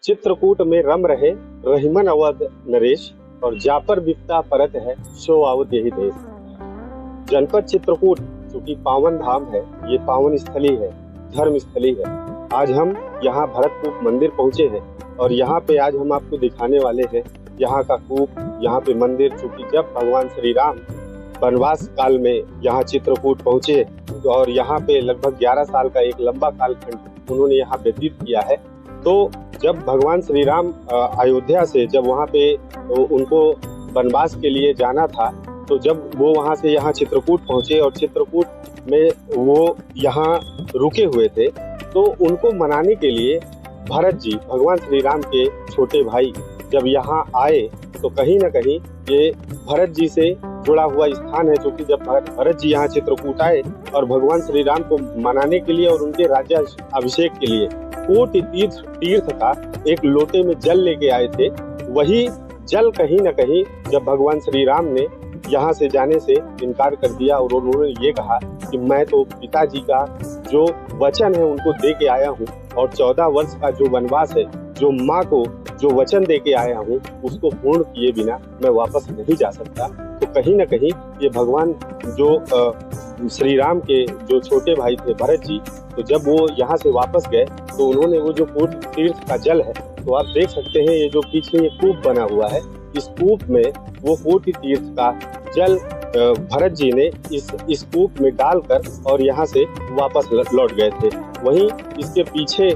चित्रकूट में रम रहे रहीमन अवध नरेश, और जापर बिपता परत है सो आवत यही देश। जनपद चित्रकूट चूंकि पावन धाम है, ये पावन स्थली है, धर्म स्थली है। आज हम यहाँ भरतकूप मंदिर पहुँचे हैं और यहाँ पे आज हम आपको दिखाने वाले हैं यहाँ का कूप, यहाँ पे मंदिर। चूंकि जब भगवान श्री राम वनवास काल में यहाँ चित्रकूट पहुँचे और यहाँ पे लगभग 11 साल का एक लंबा कालखंड उन्होंने यहाँ व्यतीत किया है, तो जब भगवान श्री राम अयोध्या से जब वहाँ पे उनको वनवास के लिए जाना था, तो जब वो वहाँ से यहाँ चित्रकूट पहुँचे और चित्रकूट में वो यहाँ रुके हुए थे, तो उनको मनाने के लिए भरत जी, भगवान श्री राम के छोटे भाई, जब यहाँ आए तो कहीं ना कहीं ये भरत जी से जुड़ा हुआ स्थान है। क्योंकि जब भरत जी यहाँ चित्रकूट आए और भगवान श्री राम को मनाने के लिए और उनके राज्य अभिषेक के लिए कोटि तीर्थ का एक लोटे में जल लेके आए थे, वही जल कहीं ना कहीं जब भगवान श्री राम ने यहाँ से जाने से इनकार कर दिया और उन्होंने ये कहा कि मैं तो पिताजी का जो वचन है उनको दे के आया हूँ, और 14 वर्ष का जो वनवास है, जो माँ को जो वचन दे के आया हूँ, उसको पूर्ण किए बिना मैं वापस नहीं जा सकता। तो कहीं ना कहीं ये भगवान जो श्री राम के जो छोटे भाई थे भरत जी, तो जब वो यहाँ से वापस गए तो उन्होंने वो जो कोटि तीर्थ का जल है, तो आप देख सकते हैं ये जो पीछे ये कूप बना हुआ है, इस कूप में वो कोटि तीर्थ का जल भरत जी ने इस कूप में डालकर और यहाँ से वापस लौट गए थे। वहीं इसके पीछे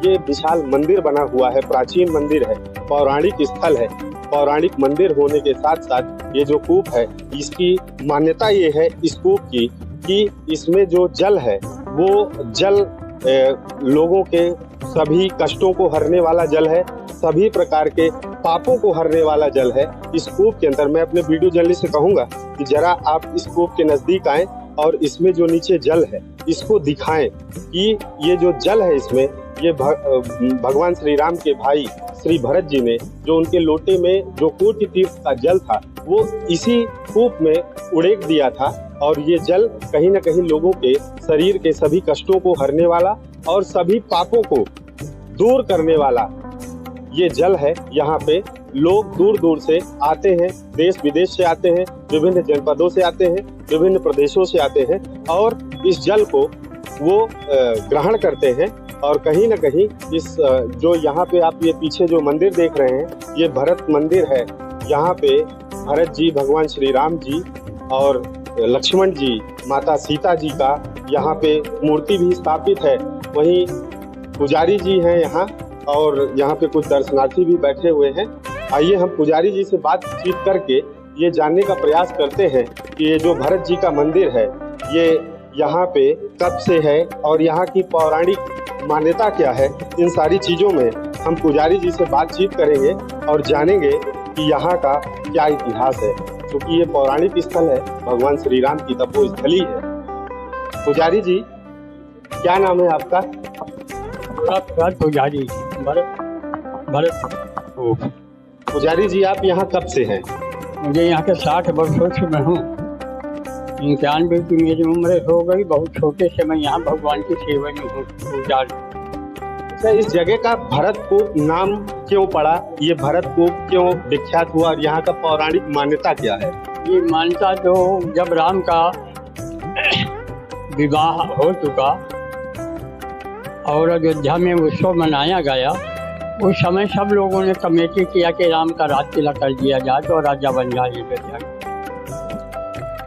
ये विशाल मंदिर बना हुआ है, प्राचीन मंदिर है, पौराणिक स्थल है। पौराणिक मंदिर होने के साथ साथ ये जो कूप है, इसकी मान्यता ये है इस कूप की कि इसमें जो जल है वो जल लोगों के सभी कष्टों को हरने वाला जल है, सभी प्रकार के पापों को हरने वाला जल है। इस कूप के अंदर मैं अपने वीडियो जर्नलिस्ट से कहूंगा कि जरा आप इस कूप के नजदीक आएं और इसमें जो नीचे जल है इसको दिखाएं कि ये जो जल है इसमें ये भगवान श्री राम के भाई श्री भरत जी ने जो उनके लोटे में जो कोटि तीर्थ का जल था वो इसी कूप में उड़ेक दिया था, और ये जल कहीं ना कहीं लोगों के शरीर के सभी कष्टों को हरने वाला और सभी पापों को दूर करने वाला ये जल है। यहाँ पे लोग दूर दूर से आते हैं, देश विदेश से आते हैं, विभिन्न जनपदों से आते हैं, विभिन्न प्रदेशों से आते हैं और इस जल को वो ग्रहण करते हैं। और कहीं ना कहीं इस जो यहाँ पे आप ये पीछे जो मंदिर देख रहे हैं, ये भरत मंदिर है। यहाँ पे भरत जी, भगवान श्री राम जी और लक्ष्मण जी, माता सीता जी का यहाँ पे मूर्ति भी स्थापित है। वहीं पुजारी जी हैं यहाँ, और यहाँ पे कुछ दर्शनार्थी भी बैठे हुए हैं। आइए हम पुजारी जी से बातचीत करके ये जानने का प्रयास करते हैं कि ये जो भरत जी का मंदिर है ये यहाँ पे कब से है और यहाँ की पौराणिक मान्यता क्या है। इन सारी चीज़ों में हम पुजारी जी से बातचीत करेंगे और जानेंगे कि यहाँ का क्या इतिहास है, क्योंकि ये पौराणिक स्थल है, भगवान श्री राम की तपोस्थली है। पुजारी जी, क्या नाम है आपका? पुजारी भरत। पुजारी जी, आप यहाँ कब से हैं? मुझे यहाँ के 60 वर्षों से मैं हूँ। 91 की मेरी उम्र हो गई। बहुत छोटे से मैं यहाँ भगवान की सेवा में हूँ, पुजारी। सर, इस जगह का भरतकूप नाम क्यों पड़ा? ये भरतकूप क्यों विख्यात हुआ और यहाँ का पौराणिक मान्यता क्या है? ये मान्यता तो जब राम का विवाह हो चुका और अयोध्या में उत्सव मनाया गया, उस समय सब लोगों ने कमेटी किया कि राम का राज तिलक कर दिया जाए तो राजा बन जाए अयोध्या।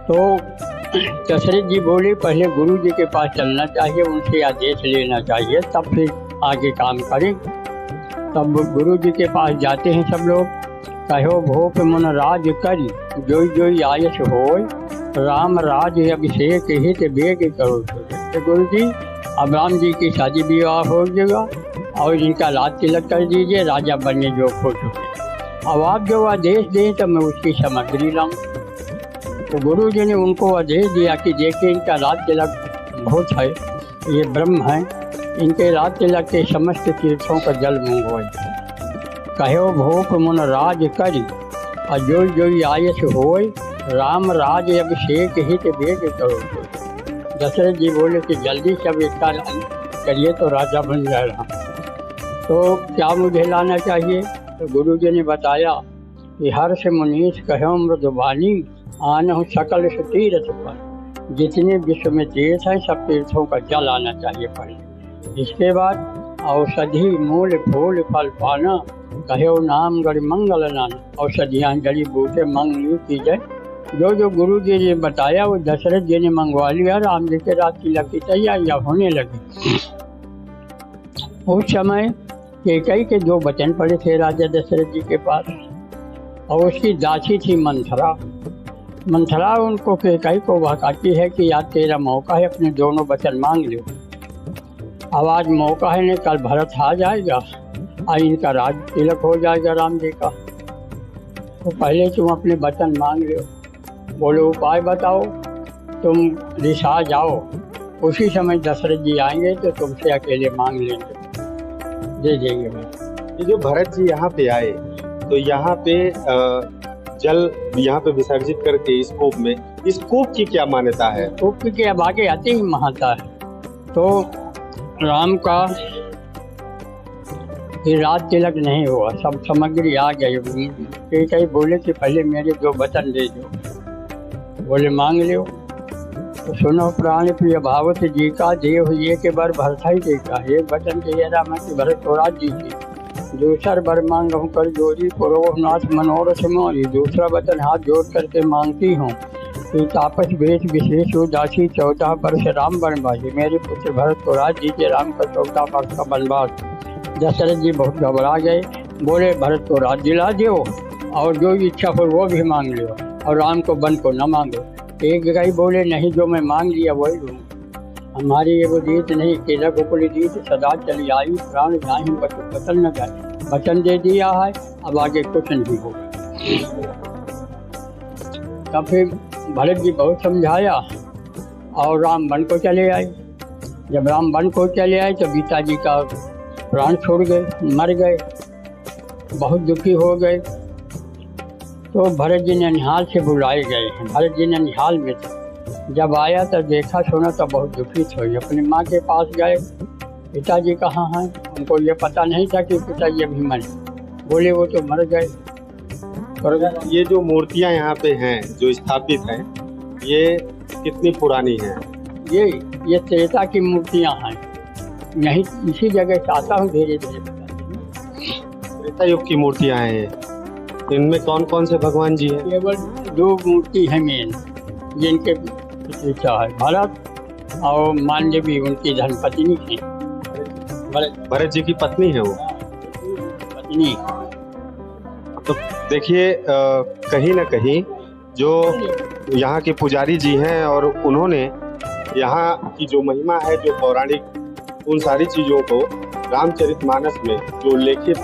तो दशरथ जी बोले पहले गुरु जी के पास चलना चाहिए, उनसे आदेश लेना चाहिए, तब फिर आगे काम करें। तब गुरु जी के पास जाते हैं सब लोग। कहो भोप मन राज करी, जो जो आयस होय, राम राज अभिषेक हित बेग करो। तो गुरु जी, अब राम जी की शादी विवाह हो जाएगा और इनका राज तिलक कर दीजिए, राजा बनने जो हो चुके। अब आप जो आदेश दें तो मैं उसकी सामग्री लाऊं। तो गुरु जी ने उनको आदेश दिया कि देखिए इनका राज तिलक बहुत है, ये ब्रह्म है, इनके राज तिलक के समस्त तीर्थों का जल मंगवाए। कहो भोप मुन राज करी, और जो जो आयस होय, राम राज अभिषेक हित बेग करो। दशरथ जी बोले कि जल्दी से अब इसका करिए तो राजा बन जाए राम। तो क्या मुझे लाना चाहिए? तो गुरु जी ने बताया कि हर्ष मुनीष कहो मृदुबानी आनहु सकल तीर्थ पर। जितने विश्व में तीर्थ हैं सब तीर्थों का जल आना चाहिए पहले। इसके बाद औषधि मूल फूल फल पाना कहो नाम गढ़ मंगल नाना। औषधियाँ जड़ी बूटे मंगनी की जाए। जो जो गुरु जी ने बताया वो दशरथ जी ने मंगवा लिया। राम जी के रात की लकी तैयारियाँ होने लगी। उस समय कैकेयी के 2 बचन पड़े थे राजा दशरथ जी के पास, और उसकी दासी थी मंथरा। मंथरा उनको कैकेयी को बहकाती है कि यार तेरा मौका है, अपने दोनों बचन मांग लो। अब आज मौका है, नहीं कल भरत आ जाएगा और इनका राज तिलक हो जाएगा राम जी का। तो पहले तुम अपने बचन मांग लो। बोलो उपाय बताओ। तुम रिसा जाओ, उसी समय दशरथ जी आएंगे तो तुमसे अकेले मांग लेंगे, दे देंगे। ये जो भरत जी यहाँ पे आए तो यहाँ पे जल यहाँ पे विसर्जित करके इस कूप में, इस कूप की क्या मान्यता है? कूप के अब आगे आते ही महाता है। तो राम का राज तिलक नहीं हुआ, सब सामग्री आ गई। कैकेयी बोले कि पहले मेरे 2 बचन दे दो। बोले मांग लो। तो सुनो प्राण प्रिय भावत जी का देव ये के बर भरता ही देखा। एक बचन कहिए राम की भरत को राज जी की, दूसर बर मांग हूँ कर जोड़ी पुरोनाथ मनोरथ मोरी। दूसरा वचन हाथ जोड़ करके मांगती हूँ कि तापस भेष विशेष उदासी 14 वर्ष राम वनवासी। मेरे पुत्र भरत को राज दीजिए, राम का 14 वर्ष का वनवास। दशरथ जी बहुत घबरा गए। बोले भरत को राज दिला दो और जो इच्छा हो वो भी मांग लो, और राम को वन को न मांगो। एक कैकेयी बोले नहीं, जो मैं मांग लिया वही लूँ। हमारी ये वो रीत नहीं, केला गोकुल रीत सदा चली आई। प्राण जाहि बचन न जाए। वचन दे दिया है, अब आगे कुछ नहीं होगा। तब फिर भरत जी बहुत समझाया और राम वन को चले आए। जब राम वन को चले आए तो गीता जी का प्राण छोड़ गए, मर गए, बहुत दुखी हो गए। तो भरत जी ननिहाल से बुलाए गए हैं। भरत जी ननिहाल में थे। जब आया तो देखा सुना तो बहुत दुखी थे। अपनी माँ के पास गए, पिताजी कहाँ हैं? उनको ये पता नहीं था कि पिताजी अभी मरे। बोले वो तो मर गए। और ये जो मूर्तियाँ यहाँ पे हैं जो स्थापित हैं, ये कितनी पुरानी हैं? ये त्रेता की मूर्तियाँ हैं। यहीं इसी जगह से आता हूँ धीरे धीरे। त्रेता युग की मूर्तियाँ हैं ये। इनमें कौन कौन से भगवान जी हैं? केवल 2 मूर्ति है मेन, जिनके त्रेता है, भरत और मांडवी उनकी धर्मपत्नी थी। भरत जी की पत्नी है वो पत्नी। तो देखिए कहीं ना कहीं जो यहाँ के पुजारी जी हैं और उन्होंने यहाँ की जो महिमा है, जो पौराणिक, उन सारी चीज़ों को रामचरितमानस में जो लिखित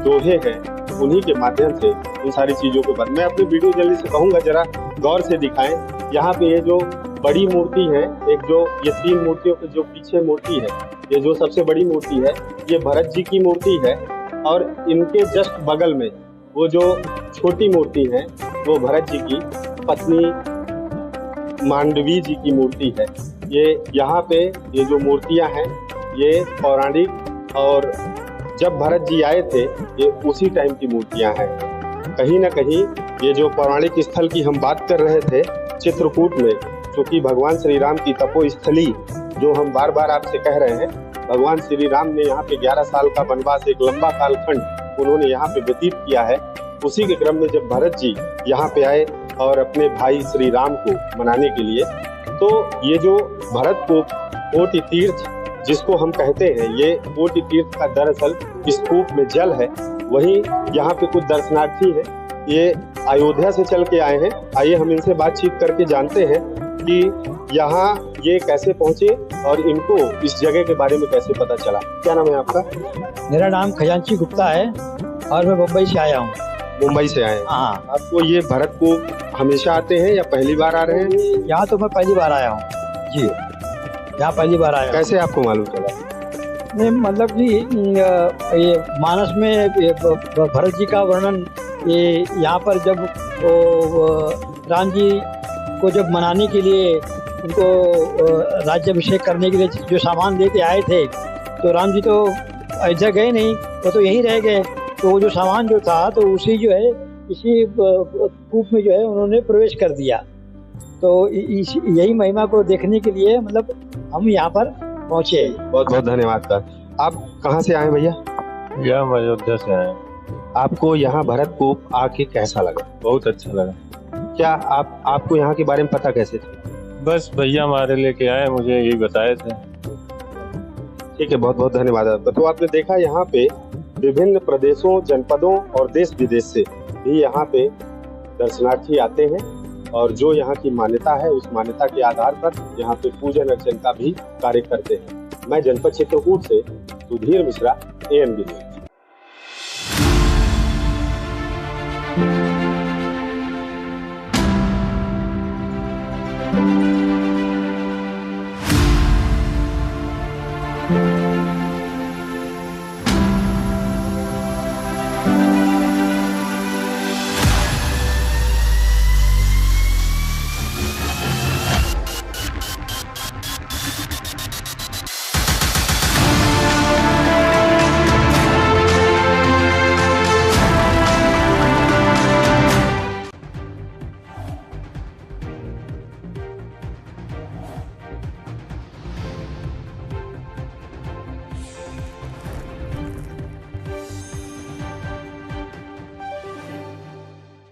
दोहे हैं उन्हीं के माध्यम से उन सारी चीज़ों को मैं अपनी वीडियो जल्दी से कहूँगा जरा गौर से दिखाएं। यहाँ पे ये जो बड़ी मूर्ति है, एक जो ये 3 मूर्तियों के जो पीछे मूर्ति है, ये जो सबसे बड़ी मूर्ति है ये भरत जी की मूर्ति है, और इनके जस्ट बगल में वो जो छोटी मूर्ति है वो भरत जी की पत्नी मांडवी जी की मूर्ति है। ये यहाँ पे ये जो मूर्तियाँ हैं ये पौराणिक, और जब भरत जी आए थे ये उसी टाइम की मूर्तियाँ हैं। कहीं ना कहीं ये जो पौराणिक स्थल की हम बात कर रहे थे चित्रकूट में, क्योंकि भगवान श्री राम की तपोस्थली जो हम बार बार आपसे कह रहे हैं, भगवान श्री राम ने यहाँ पे 11 साल का वनवास, एक लंबा कालखंड उन्होंने यहाँ पे व्यतीत किया है। उसी के क्रम में जब भरत जी यहाँ पे आए और अपने भाई श्री राम को मनाने के लिए, तो ये जो भरत को कोटि तीर्थ जिसको हम कहते हैं, ये कोटि तीर्थ का दरअसल इस कूप में जल है। वहीं यहाँ पे कुछ दर्शनार्थी हैं, ये अयोध्या से चल के आए हैं। आइए हम इनसे बातचीत करके जानते हैं कि यहाँ ये कैसे पहुँचे और इनको इस जगह के बारे में कैसे पता चला। क्या नाम है आपका? मेरा नाम खजांची गुप्ता है और मैं मुंबई से आया हूँ। मुंबई से आए? हाँ। आपको ये भरत को हमेशा आते हैं या पहली बार आ रहे हैं? यहाँ तो मैं पहली बार आया हूँ जी, यहाँ पहली बार आया। कैसे आपको मालूम चला? नहीं मतलब कि ये मानस में भरत जी का वर्णन, ये यहाँ पर जब राम जी को जब मनाने के लिए उनको राज्याभिषेक करने के लिए जो सामान लेके आए थे, तो राम जी तो अयोध्या गए नहीं, वो तो यहीं रह गए। तो वो जो सामान जो था तो उसी जो है इसी कूप में जो है उन्होंने प्रवेश कर दिया। तो यही महिमा को देखने के लिए मतलब हम यहाँ पर पहुँचे। बहुत बहुत धन्यवाद सर। आप कहाँ से आए भैया? या हम अयोध्या से आए। आपको यहाँ भरत कूप आके कैसा लगा? बहुत अच्छा लगा। क्या आपको यहाँ के बारे में पता कैसे था? बस भैया हमारे लेके आए, मुझे यही बताए थे। ठीक है, बहुत बहुत धन्यवाद आपका। तो आपने देखा यहाँ पे विभिन्न प्रदेशों, जनपदों और देश विदेश से भी यहाँ पे दर्शनार्थी आते हैं और जो यहाँ की मान्यता है उस मान्यता के आधार पर यहाँ पे पूजन अर्चन का भी कार्य करते हैं। मैं जनपद चित्रकूट से सुधीर मिश्रा, ANB।